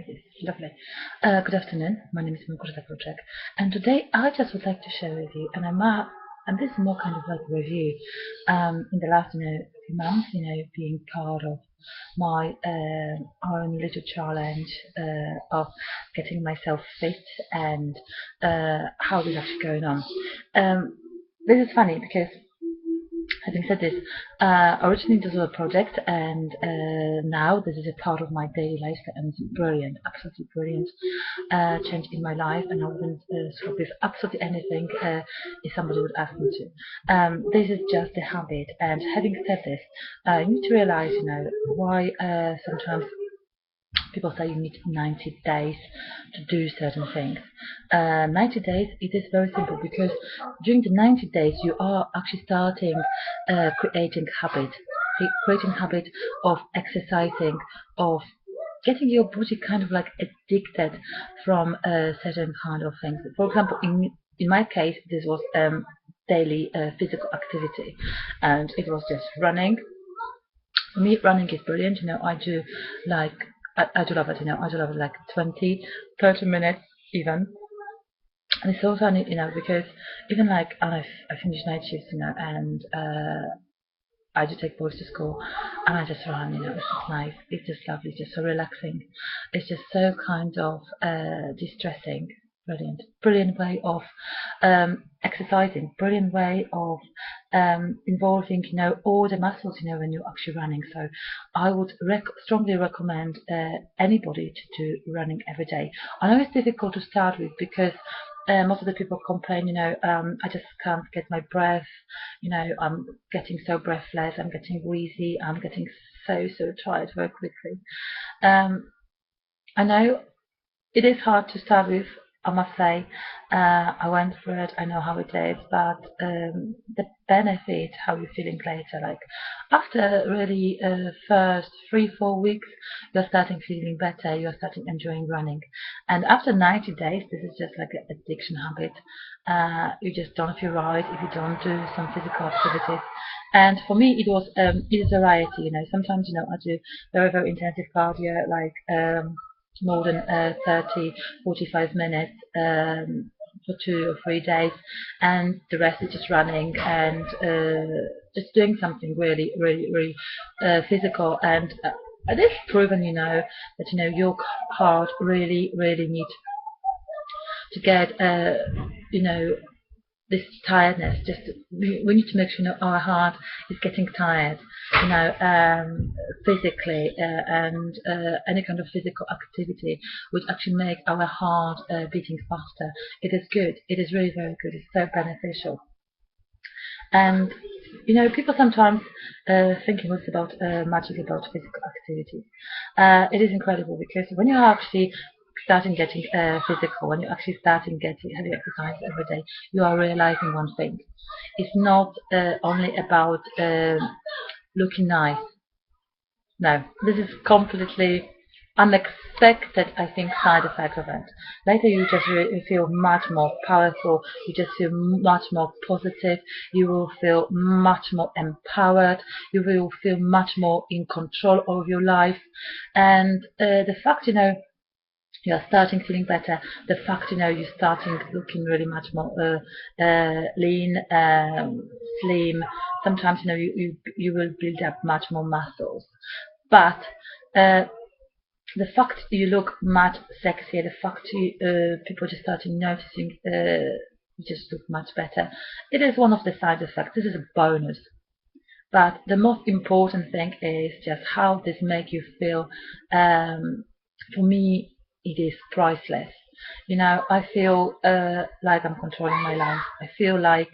Exercises. Lovely. Good afternoon. My name is Małgorzata Kruczek, and today I just would like to share with you, and this is more kind of like a review. In the last, few months, being part of my own little challenge of getting myself fit and how this is actually going on. This is funny because, having said this, originally this was a project, and now this is a part of my daily life, and it's brilliant, absolutely brilliant change in my life, and I wouldn't swap with absolutely anything if somebody would ask me to. This is just a habit, and having said this, you need to realize, why sometimes people say you need 90 days to do certain things. 90 days, it is very simple, because during the 90 days you are actually starting creating habit of exercising, of getting your body kind of like addicted from certain kind of things. For example, in my case, this was daily physical activity, and it was just running. For me, running is brilliant. I do like I do love it. I do love it like 20, 30 minutes even. And it's so funny, because even like I finish night shifts, and I do take boys to school, and I just run. It's just nice. It's just lovely. It's just so relaxing. It's just so kind of distressing. Brilliant, brilliant way of exercising. Brilliant way of involving, all the muscles, when you're actually running. So I would strongly recommend anybody to do running every day. I know it's difficult to start with, because most of the people complain, I just can't get my breath, I'm getting so breathless, I'm getting wheezy, I'm getting so tired very quickly. I know it is hard to start with, I must say. I went through it, I know how it is, but the benefit, how you're feeling later, like after really first 3-4 weeks, you're starting feeling better, you're starting enjoying running. And after 90 days, this is just like an addiction habit. You just don't feel right if you don't do some physical activities. And for me, it is a variety. Sometimes, I do very, very intensive cardio, like more than 30, 45 minutes for 2 or 3 days, and the rest is just running and just doing something really, really, really physical. And it is proven, that your heart really, really needs to get, this tiredness. Just we need to make sure our heart is getting tired, physically, and any kind of physical activity which actually make our heart beating faster. It is good. It is really very good. It's so beneficial. And people sometimes thinking what's about magic about physical activities. It is incredible, because when you are actually starting getting physical, when you're actually starting getting heavy exercise every day, you are realizing one thing: it's not only about looking nice. No, this is completely unexpected, I think, side effect of it. Later, you just feel much more powerful. You just feel much more positive. You will feel much more empowered. You will feel much more in control of your life. And the fact, you're starting feeling better. The fact, you're starting looking really much more lean, slim. Sometimes, you will build up much more muscles. But the fact you look much sexier, the fact people just starting noticing you just look much better, it is one of the side effects. This is a bonus. But the most important thing is just how this make you feel. For me, it is priceless. I feel like I'm controlling my life. I feel like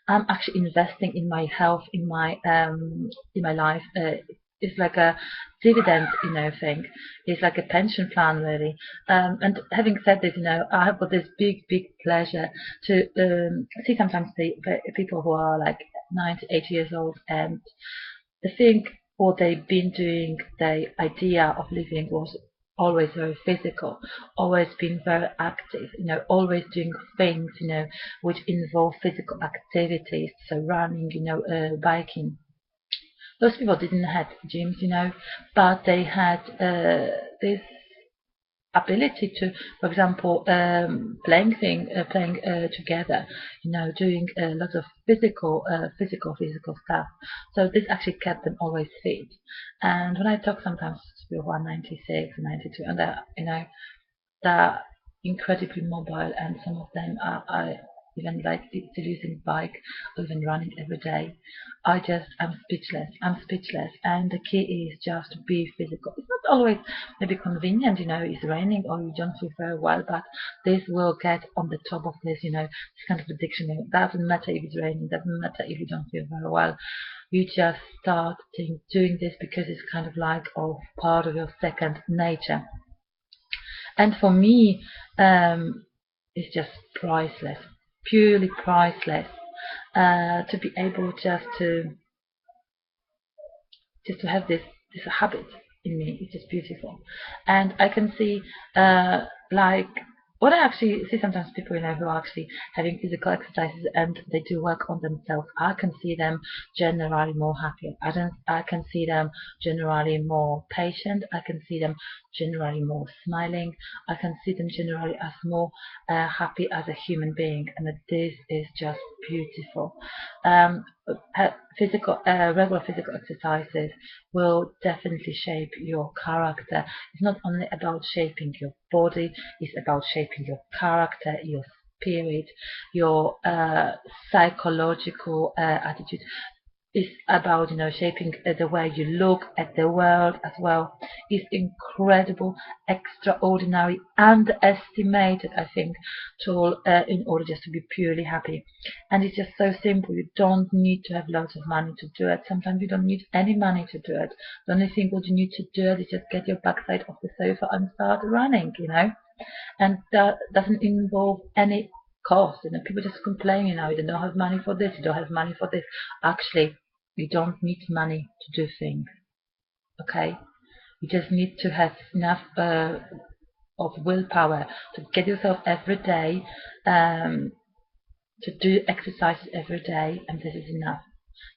I'm actually investing in my health, in my life. It's like a dividend, thing. It's like a pension plan, really. And having said this, I have got this big, big pleasure to see sometimes the people who are like 90, 80 years old, and they think what they've been doing, the idea of living was always very physical, always being very active, always doing things, which involve physical activities, so running, biking. Those people didn't have gyms, but they had this ability to, for example, playing together, doing lots of physical stuff. So this actually kept them always fit. And when I talk sometimes to people who are 96, 92, and they're incredibly mobile, and some of them are even like still using bike or even running every day. I'm speechless. I'm speechless. And the key is just to be physical. It's not always maybe convenient, it's raining or you don't feel very well, but this will get on the top of this kind of addiction. It doesn't matter if it's raining, doesn't matter if you don't feel very well. You just start doing this because it's kind of like part of your second nature. And for me, it's just priceless, purely priceless, to be able just to have this habit in me. It's just beautiful. And I can see like what I actually see sometimes people who are actually having physical exercises and they do work on themselves. I can see them generally more happier. I can see them generally more patient. I can see them generally more smiling. I can see them generally as more happy as a human being, and this is just beautiful. Regular physical exercises will definitely shape your character. It's not only about shaping your body, it's about shaping your character, your spirit, your psychological attitude. It's about shaping the way you look at the world as well. It's incredible, extraordinary, underestimated, I think, tool in order just to be purely happy. And it's just so simple. You don't need to have loads of money to do it. Sometimes you don't need any money to do it. The only thing what you need to do is just get your backside off the sofa and start running. And that doesn't involve any cost. People just complain, you don't have money for this, you don't have money for this. Actually, you don't need money to do things. Okay, you just need to have enough of willpower to get yourself every day, to do exercises every day, and this is enough.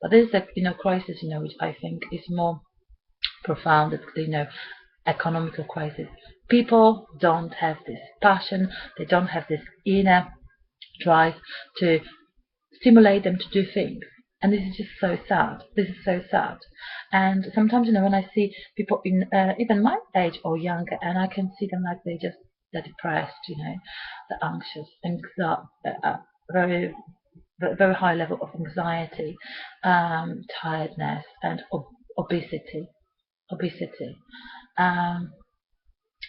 But this is a crisis, which I think is more profound. Economical crisis. People don't have this passion. They don't have this inner drive to stimulate them to do things. And this is just so sad. This is so sad. And sometimes, when I see people in even my age or younger, and I can see them like they're depressed, they're anxious, very, very high level of anxiety, tiredness, and obesity.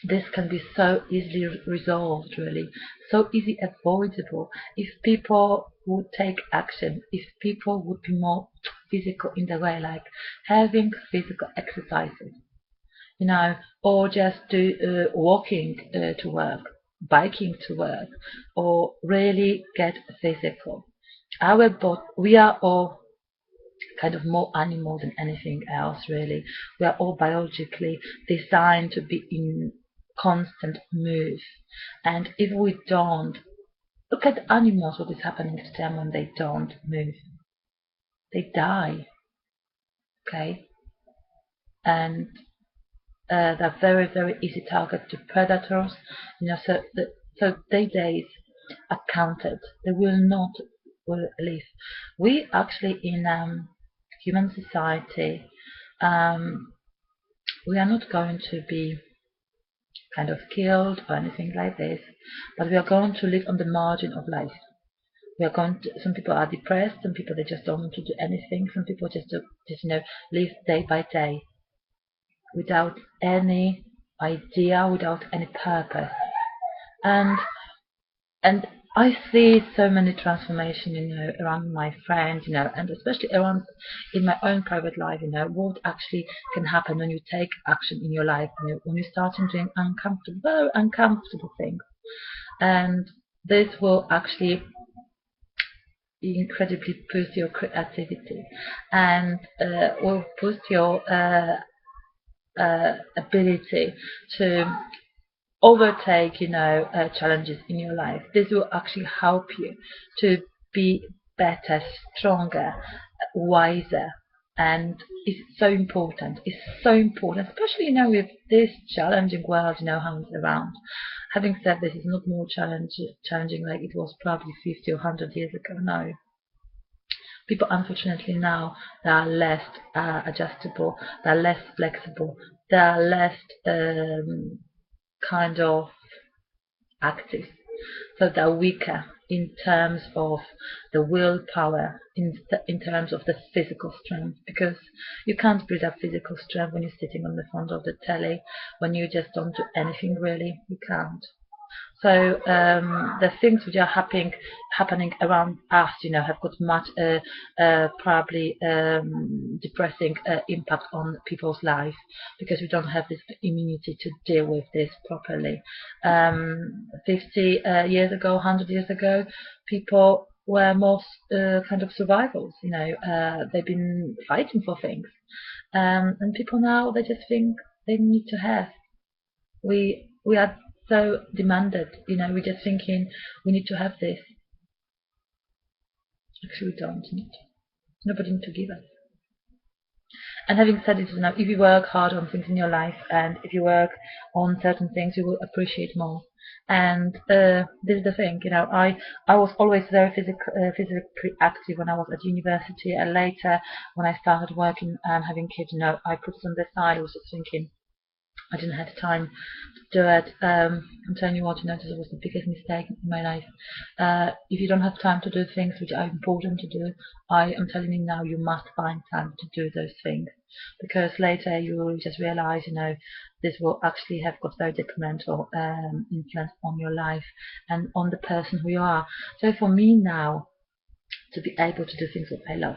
This can be so easily resolved, really, so easily avoidable if people would take action, if people would be more physical in the way, like having physical exercises, or just do walking to work, biking to work, or really get physical. We are all kind of more animal than anything else, really. We are all biologically designed to be in constant move. And if we don't, look at animals, what is happening to them when they don't move. They die. Okay? And they're very, very easy target to predators. So their days are counted. They will not live. We actually in human society, we are not going to be kind of killed or anything like this, but we are going to live on the margin of life. Some people are depressed, some people they just don't want to do anything, some people just live day by day without any idea, without any purpose. And I see so many transformations, around my friends, and especially around in my own private life, what actually can happen when you take action in your life, when you start doing very uncomfortable things. And this will actually incredibly boost your creativity and will boost your ability to overtake challenges in your life. This will actually help you to be better, stronger, wiser, And it's so important. It's so important, especially with this challenging world hands around. Having said this, it's not more challenging like it was probably 50 or 100 years ago. No, people unfortunately now they are less adjustable, they are less flexible, they are less kind of active. So they're weaker in terms of the willpower, in terms of the physical strength, because you can't build up physical strength when you're sitting on the front of the telly, when you just don't do anything really. You can't. So the things which are happening around us, have got much probably depressing impact on people's life, because we don't have this immunity to deal with this properly. 50 years ago, 100 years ago, people were more kind of survivals. They've been fighting for things, and people now they just think they need to have. We are so demanded, we're just thinking we need to have this. Actually, we don't need. Nobody needs to give us. And having said it, if you work hard on things in your life, and if you work on certain things, you will appreciate more. And this is the thing, I was always very physically active when I was at university, and later when I started working and having kids, I put it on the side. I was just thinking I didn't have time to do it. I'm telling you what, this was the biggest mistake in my life. If you don't have time to do things which are important to do, I am telling you now, you must find time to do those things, because later you will just realize, this will actually have got very detrimental influence on your life and on the person who you are. So for me now, to be able to do things that I love,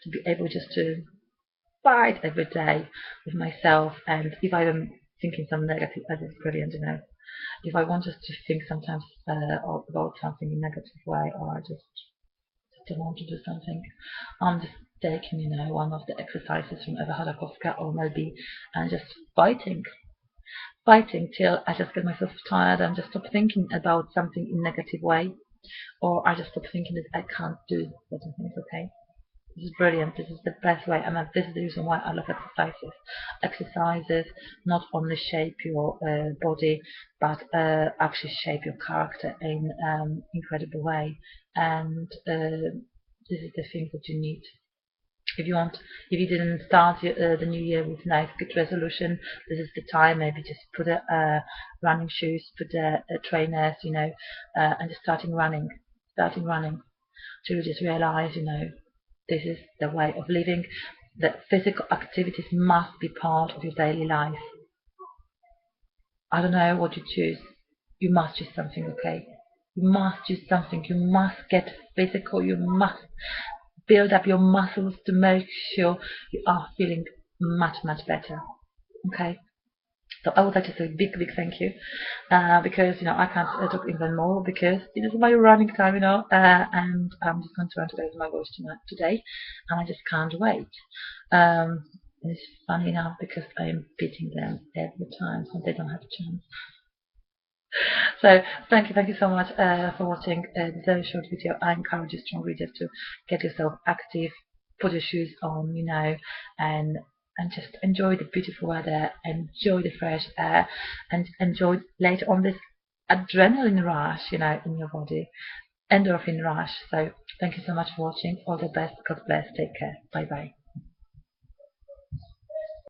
to be able just to fight every day with myself, and if I'm thinking some negative, that is brilliant, if I want just to think sometimes about something in a negative way, or I just don't want to do something, I'm just taking, one of the exercises from Eva Hadakowska or maybe, and just fighting till I just get myself tired and just stop thinking about something in a negative way, or I just stop thinking that I can't do certain things. Okay, this is brilliant. This is the best way, and this is the reason why I love exercises. Exercises not only shape your body, but actually shape your character in incredible way. And this is the thing that you need. If you didn't start the new year with nice good resolution, this is the time. Maybe just put running shoes, put trainers, and just starting running, to just realize, this is the way of living. That physical activities must be part of your daily life. I don't know what you choose. You must choose something, okay? You must choose something. You must get physical. You must build up your muscles to make sure you are feeling much, much better. Okay? So I would like to say a big, big thank you, because I can't talk even more, because it is my running time, and I'm just going to run today with my voice today, and I just can't wait. And it's funny now because I'm beating them every time, so they don't have a chance. So thank you so much for watching this very short video. I encourage you strongly just to get yourself active, put your shoes on, and just enjoy the beautiful weather, enjoy the fresh air, and enjoy later on this adrenaline rush, in your body, endorphin rush. So thank you so much for watching. All the best. God bless. Take care. Bye bye.